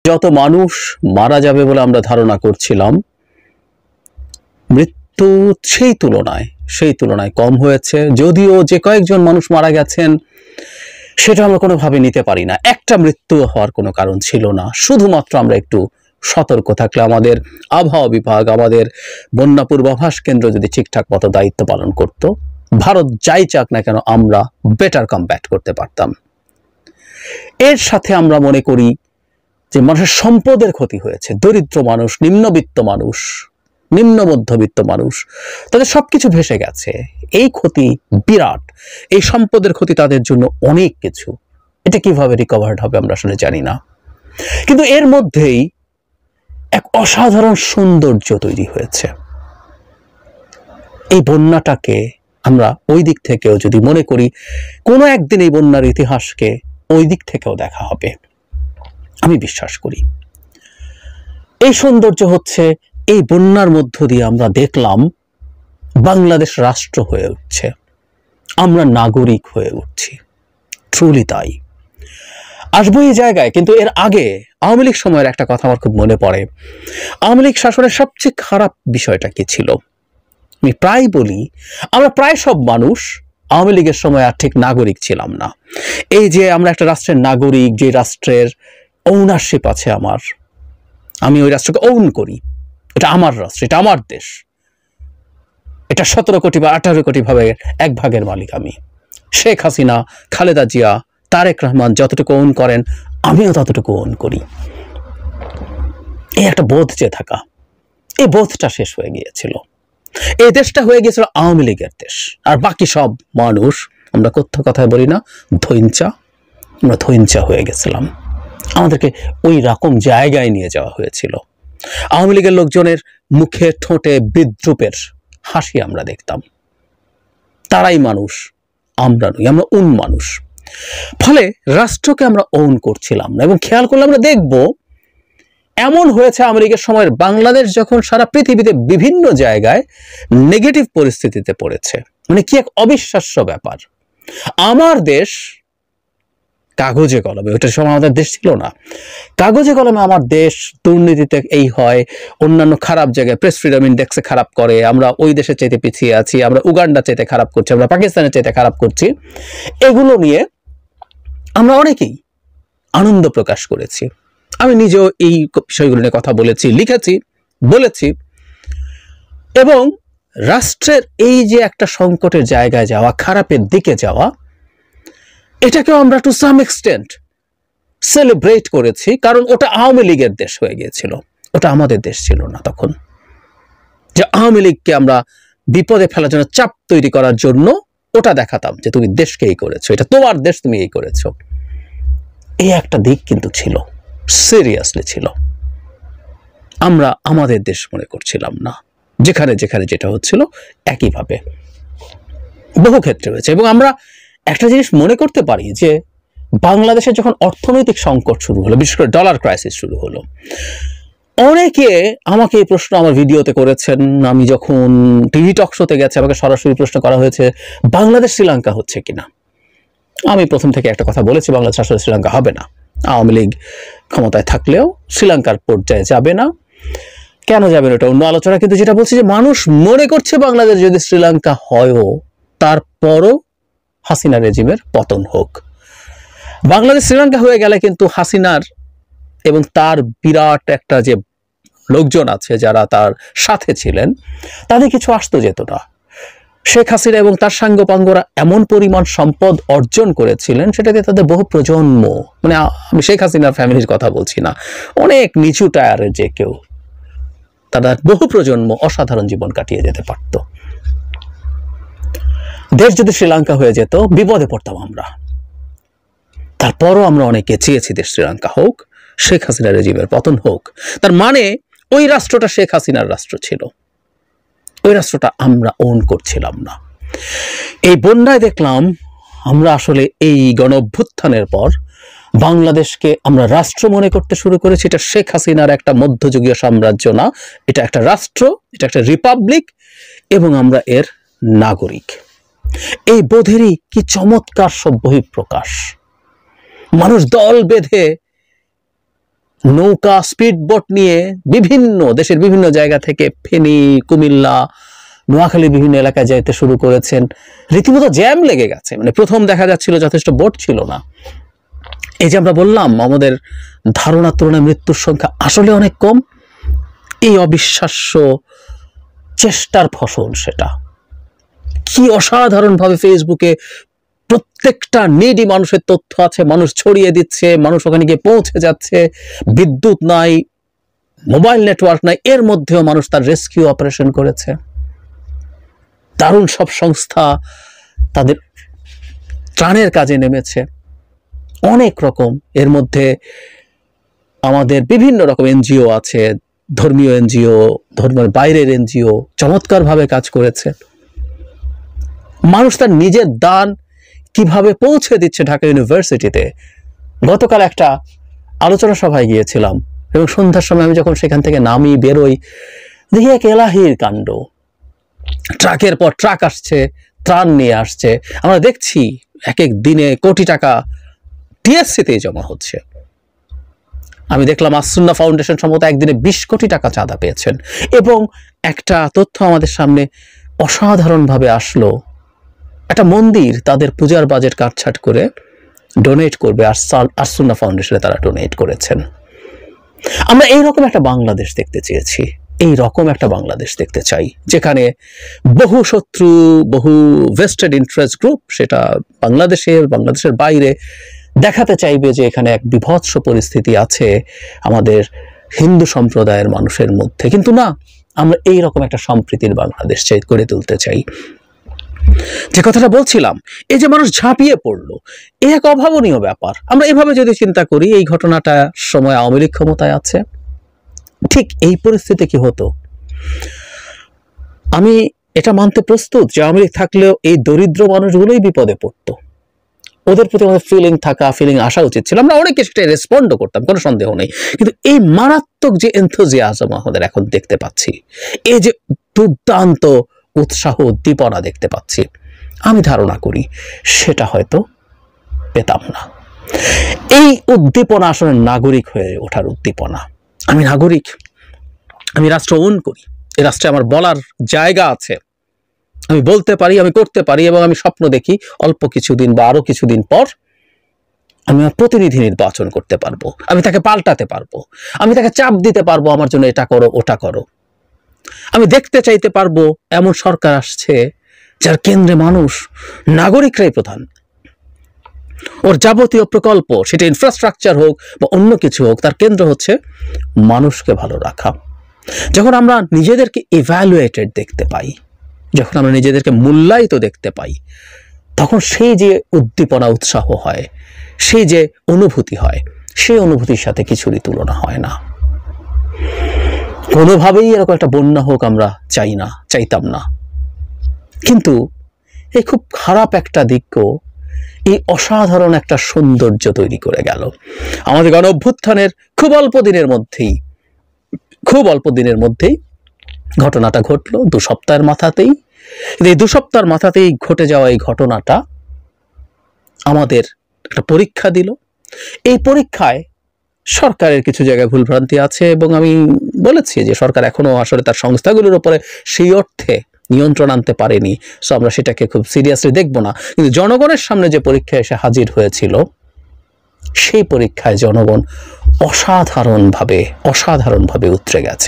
যত মানুষ মারা যাবে বলে আমরা ধারণা করছিলাম, মৃত্যু সেই তুলনায় কম হয়েছে। যদিও যে কয়েকজন মানুষ মারা গেছেন সেটা আমরা কোনোভাবে নিতে পারি না, একটা মৃত্যু হওয়ার কোনো কারণ ছিল না। শুধুমাত্র আমরা একটু সতর্ক থাকলে, আমাদের আবহাওয়া বিভাগ, আমাদের বন্যা পূর্বাভাস কেন্দ্র যদি ঠিকঠাক মতো দায়িত্ব পালন করত, ভারত যাই চাক না কেন আমরা বেটার কমব্যাট করতে পারতাম। এর সাথে আমরা মনে করি যে মানুষের সম্পদের ক্ষতি হয়েছে। দরিদ্র মানুষ, নিম্নবিত্ত মানুষ, নিম্ন মধ্যবিত্ত মানুষ, তাদের সবকিছু ভেসে গেছে। এই ক্ষতি বিরাট, এই সম্পদের ক্ষতি তাদের জন্য অনেক কিছু। এটা কিভাবে রিকভার্ড হবে আমরা আসলে জানি না, কিন্তু এর মধ্যেই এক অসাধারণ সৌন্দর্য তৈরি হয়েছে। এই বন্যাটাকে আমরা ওই দিক থেকেও যদি মনে করি, কোনো একদিন এই বন্যার ইতিহাসকে ওই দিক থেকেও দেখা হবে, আমি বিশ্বাস করি। এই সৌন্দর্য হচ্ছে এই বন্যার মধ্য দিয়ে আমরা দেখলাম বাংলাদেশ রাষ্ট্র হয়ে উঠছে, আমরা নাগরিক হয়ে উঠছি। ট্রুলি তাই। আসবো এই জায়গায়, কিন্তু এর আগে আওয়ামী লীগ সময়ের একটা কথা আমার খুব মনে পড়ে। আওয়ামী লীগ শাসনের সবচেয়ে খারাপ বিষয়টা কি ছিল? আমি প্রায় বলি, আমরা প্রায় সব মানুষ আওয়ামী লীগের সময় আর ঠিক নাগরিক ছিলাম না। এই যে আমরা একটা রাষ্ট্রের নাগরিক, যে রাষ্ট্রের ওনারশিপ আছে আমার, আমি ওই রাষ্ট্রকে ওন করি, এটা আমার রাষ্ট্র, এটা আমার দেশ, এটা 17 কোটি বা 18 কোটি ভাবে এক ভাগের মালিক আমি। শেখ হাসিনা, খালেদা জিয়া, তারেক রহমান যতটুকু ওন করেন, আমিও ততটুকু ওন করি। এই একটা বোধ যে থাকা, এই বোধটা শেষ হয়ে গিয়েছিল। এই দেশটা হয়ে গিয়েছিল আওয়ামী লীগের দেশ, আর বাকি সব মানুষ, আমরা কথায় বলি না ধৈঞ্চা, আমরা ধৈঞ্চা হয়ে গেছিলাম। আমাদেরকে ওই রকম জায়গায় নিয়ে যাওয়া হয়েছিল। আওয়ামী লীগের লোকজনের মুখে ঠোঁটে বিদ্রুপের হাসি আমরা দেখতাম। তারাই মানুষ, আমরা নই, আমরা মানুষ। ফলে রাষ্ট্রকে আমরা ওন করছিলাম না। এবং খেয়াল করলে আমরা দেখব, এমন হয়েছে আওয়ামী লীগের সময়ের বাংলাদেশ যখন সারা পৃথিবীতে বিভিন্ন জায়গায় নেগেটিভ পরিস্থিতিতে পড়েছে, মানে কি এক অবিশ্বাস্য ব্যাপার। আমার দেশ কাগজে কলমে, ওইটার সময় আমাদের দেশ ছিল না, কাগজে কলমে আমার দেশ দুর্নীতিতে এই হয়, অন্যান্য খারাপ জায়গায় প্রেস ফ্রিডম ইন্ডেক্সে খারাপ করে, আমরা ওই দেশের চাইতে পিছিয়ে আছি, আমরা উগান্ডা চাইতে খারাপ করছি, আমরা পাকিস্তানের চাইতে খারাপ করছি। এগুলো নিয়ে আমরা অনেকেই আনন্দ প্রকাশ করেছি। আমি নিজেও এই বিষয়গুলো নিয়ে কথা বলেছি, লিখেছি, বলেছি। এবং রাষ্ট্রের এই যে একটা সংকটের জায়গায় যাওয়া, খারাপের দিকে যাওয়া, এটাকেও আমরা টু সাম এক্সটেন্ট সেলিব্রেট করেছি, কারণ ওটা আওয়ামী লীগের দেশ হয়ে গিয়েছিল, ওটা আমাদের দেশ ছিল না তখন। যে আওয়ামী লীগকে আমরা বিপদে ফেলার জন্য, চাপ তৈরি করার জন্য ওটা দেখাতাম যে তুমি দেশকে এই করেছো, এটা তোমার দেশ, তুমি এই করেছো। এই একটা দিক কিন্তু ছিল, সিরিয়াসলি ছিল। আমরা আমাদের দেশ মনে করছিলাম না, যেখানে যেখানে যেটা হচ্ছিল একইভাবে বহু ক্ষেত্রে হয়েছে। এবং আমরা একটা জিনিস মনে করতে পারি যে বাংলাদেশে যখন অর্থনৈতিক সংকট শুরু হলো, বিশেষ করে ডলার ক্রাইসিস শুরু হলো, অনেকে আমাকে এই প্রশ্ন আমার ভিডিওতে করেছেন। আমি যখন টিভি টক শোতে গেছে, আমাকে সরাসরি প্রশ্ন করা হয়েছে বাংলাদেশ শ্রীলঙ্কা হচ্ছে কিনা। আমি প্রথম থেকে একটা কথা বলেছি, বাংলাদেশ আসলে শ্রীলঙ্কা হবে না। আওয়ামী লীগ ক্ষমতায় থাকলেও শ্রীলঙ্কার পর্যায়ে যাবে না। কেন যাবে না, এটা অন্য আলোচনা। কিন্তু যেটা বলছি যে মানুষ মনে করছে বাংলাদেশ যদি শ্রীলঙ্কা হয়ও, তারপরও হাসিনা রেজিমের পতন হোক। বাংলাদেশ শ্রীলঙ্কা হয়ে গেলে কিন্তু হাসিনার এবং তার বিরাট একটা যে লোকজন আছে যারা তার সাথে ছিলেন, তাদের কিছু আসতো যেত না। শেখ হাসিনা এবং তার সাঙ্গপাঙ্গরা এমন পরিমাণ সম্পদ অর্জন করেছিলেন, সেটাতে তাদের বহু প্রজন্ম, মানে আমি শেখ হাসিনার ফ্যামিলির কথা বলছি না, অনেক নিচু টায়ারের যে কেউ, তারা বহু প্রজন্ম অসাধারণ জীবন কাটিয়ে যেতে পারত। দেশ যদি শ্রীলঙ্কা হয়ে যেত, বিপদে পড়তাম আমরা। তারপরও আমরা অনেকে চেয়েছি দেশ শ্রীলঙ্কা হোক, শেখ হাসিনা রেজিমের পতন হোক। তার মানে ওই রাষ্ট্রটা শেখ হাসিনার রাষ্ট্র ছিল, ওই রাষ্ট্রটা আমরা ওন করছিলাম না। এই বন্যায় দেখলাম আমরা আসলে এই গণঅভ্যুত্থানের পর বাংলাদেশকে আমরা রাষ্ট্র মনে করতে শুরু করেছি। এটা শেখ হাসিনার একটা মধ্যযুগীয় সাম্রাজ্য না, এটা একটা রাষ্ট্র, এটা একটা রিপাবলিক, এবং আমরা এর নাগরিক। এই বোধেরই কি চমৎকার সব বহিঃপ্রকাশ। মানুষ দল বেঁধে নৌকা স্পিডবোট নিয়ে বিভিন্ন দেশের বিভিন্ন জায়গা থেকে ফেনী, কুমিল্লা, নোয়াখালী বিভিন্ন এলাকায় যাইতে শুরু করেছেন। রীতিমতো জ্যাম লেগে গেছে, মানে প্রথম দেখা যাচ্ছিল যথেষ্ট বোট ছিল না। এই যে আমরা বললাম আমাদের ধারণার তুলনায় মৃত্যুর সংখ্যা আসলে অনেক কম, এই অবিশ্বাস্য চেষ্টার ফসল সেটা। কি অসাধারণভাবে ফেসবুকে প্রত্যেকটা নিডি মানুষের তথ্য আছে, মানুষ ছড়িয়ে দিচ্ছে, মানুষ ওখানে গিয়ে পৌঁছে যাচ্ছে। বিদ্যুৎ নাই, মোবাইল নেটওয়ার্ক নাই, এর মধ্যেও মানুষ তার রেস্কিউ অপারেশন করেছে। দারুণ সব সংস্থা তাদের ত্রাণের কাজে নেমেছে, অনেক রকম। এর মধ্যে আমাদের বিভিন্ন রকম এনজিও আছে, ধর্মীয় এনজিও, ধর্মের বাইরের এনজিও চমৎকারভাবে কাজ করেছে। মানুষ তার নিজের দান কিভাবে পৌঁছে দিচ্ছে ঢাকা ইউনিভার্সিটিতে। গতকাল একটা আলোচনা সভায় গিয়েছিলাম এবং সন্ধ্যার সময় আমি যখন সেখান থেকে নামি বেরোই, দেখি এক এলাহির কাণ্ড। ট্রাকের পর ট্রাক আসছে, ত্রাণ নিয়ে আসছে। আমরা দেখছি এক এক দিনে কোটি টাকা টিএসসিতেই জমা হচ্ছে। আমি দেখলাম আসসুন্নাহ ফাউন্ডেশন সম্ভবত একদিনে 20 কোটি টাকা চাঁদা পেয়েছেন। এবং একটা তথ্য আমাদের সামনে অসাধারণভাবে আসলো, একটা মন্দির তাদের পূজার বাজেট কাটছাট করে ডোনেট করবে, আসসুন্নাহ ফাউন্ডেশনে তারা ডোনেট করেছেন। আমরা এইরকম একটা বাংলাদেশ দেখতে চেয়েছি, এই রকম একটা বাংলাদেশ দেখতে চাই যেখানে বহু শত্রু, বহু ভেস্টেড ইন্টারেস্ট গ্রুপ সেটা বাংলাদেশের বাইরে দেখাতে চাইবে যে এখানে এক বিভৎস পরিস্থিতি আছে আমাদের হিন্দু সম্প্রদায়ের মানুষের মধ্যে। কিন্তু না, আমরা এই রকম একটা সম্প্রীতির বাংলাদেশ গড়ে তুলতে চাই। যে কথাটা বলছিলাম, এই যে মানুষ ঝাঁপিয়ে পড়লো, এই এক অভাবনীয় ব্যাপার। আমরা এভাবে যদি চিন্তা করি, এই ঘটনাটা সময় আওয়ামী লীগ ক্ষমতায় আছে, ঠিক এই পরিস্থিতি কি হতো? আমি এটা মানতে প্রস্তুত যে আওয়ামী লীগ থাকলেও এই দরিদ্র মানুষগুলোই বিপদে পড়তো। ওদের প্রতি আমাদের ফিলিং আসা উচিত ছিল। আমরা অনেকে সেটা রেসপন্ডও করতাম, কোনো সন্দেহ নেই। কিন্তু এই মারাত্মক যে এনথুজিয়াজম আমাদের এখন দেখতে পাচ্ছি, এই যে দুর্দান্ত উৎসাহ উদ্দীপনা দেখতে পাচ্ছি, আমি ধারণা করি সেটা হয়তো পেতাম না। এই উদ্দীপনা আসলে নাগরিক হয়ে ওঠার উদ্দীপনা। আমি নাগরিক, আমি রাষ্ট্র ওন করি, এই রাষ্ট্রে আমার বলার জায়গা আছে, আমি বলতে পারি, আমি করতে পারি, এবং আমি স্বপ্ন দেখি অল্প কিছুদিন বা আরো কিছুদিন পর আমি আমার প্রতিনিধি নির্বাচন করতে পারবো, আমি তাকে পাল্টাতে পারবো, আমি তাকে চাপ দিতে পারবো আমার জন্য এটা করো ওটা করো। আমি দেখতে চাইতে পারবো এমন সরকার আসছে যার কেন্দ্রে মানুষ, নাগরিকরাই প্রধান। ওর যাবতীয় প্রকল্প, সেটা ইনফ্রাস্ট্রাকচার হোক বা অন্য কিছু হোক, তার কেন্দ্র হচ্ছে মানুষকে ভালো রাখা। যখন আমরা নিজেদেরকে ইভ্যালুয়েটেড দেখতে পাই, যখন আমরা নিজেদেরকে মূল্যায়িত দেখতে পাই, তখন সেই যে উদ্দীপনা, উৎসাহ হয়, সেই যে অনুভূতি হয়, সেই অনুভূতির সাথে কিছুরই তুলনা হয় না। কোনোভাবেই এরকম একটা বন্যা হোক আমরা চাইতাম না। কিন্তু এই খুব খারাপ একটা দিকও এই অসাধারণ একটা সৌন্দর্য তৈরি করে গেল। আমাদের গণ অভ্যুত্থানের খুব অল্প দিনের মধ্যেই ঘটনাটা ঘটলো, 2 সপ্তাহের মাথাতেই। এই 2 সপ্তাহের মাথাতেই ঘটে যাওয়া এই ঘটনাটা আমাদের একটা পরীক্ষা দিল। এই পরীক্ষায় সরকারের কিছু জায়গায় ভুলভ্রান্তি আছে, এবং আমি বলেছি যে সরকার এখনো আসলে তার সংস্থাগুলোর উপরে সেই অর্থে নিয়ন্ত্রণ আনতে পারেনি। সো আমরা সেটাকে খুব সিরিয়াসলি দেখব না। কিন্তু জনগণের সামনে যে পরীক্ষায় এসে হাজির হয়েছিল, সেই পরীক্ষায় জনগণ অসাধারণভাবে উতরে গেছে।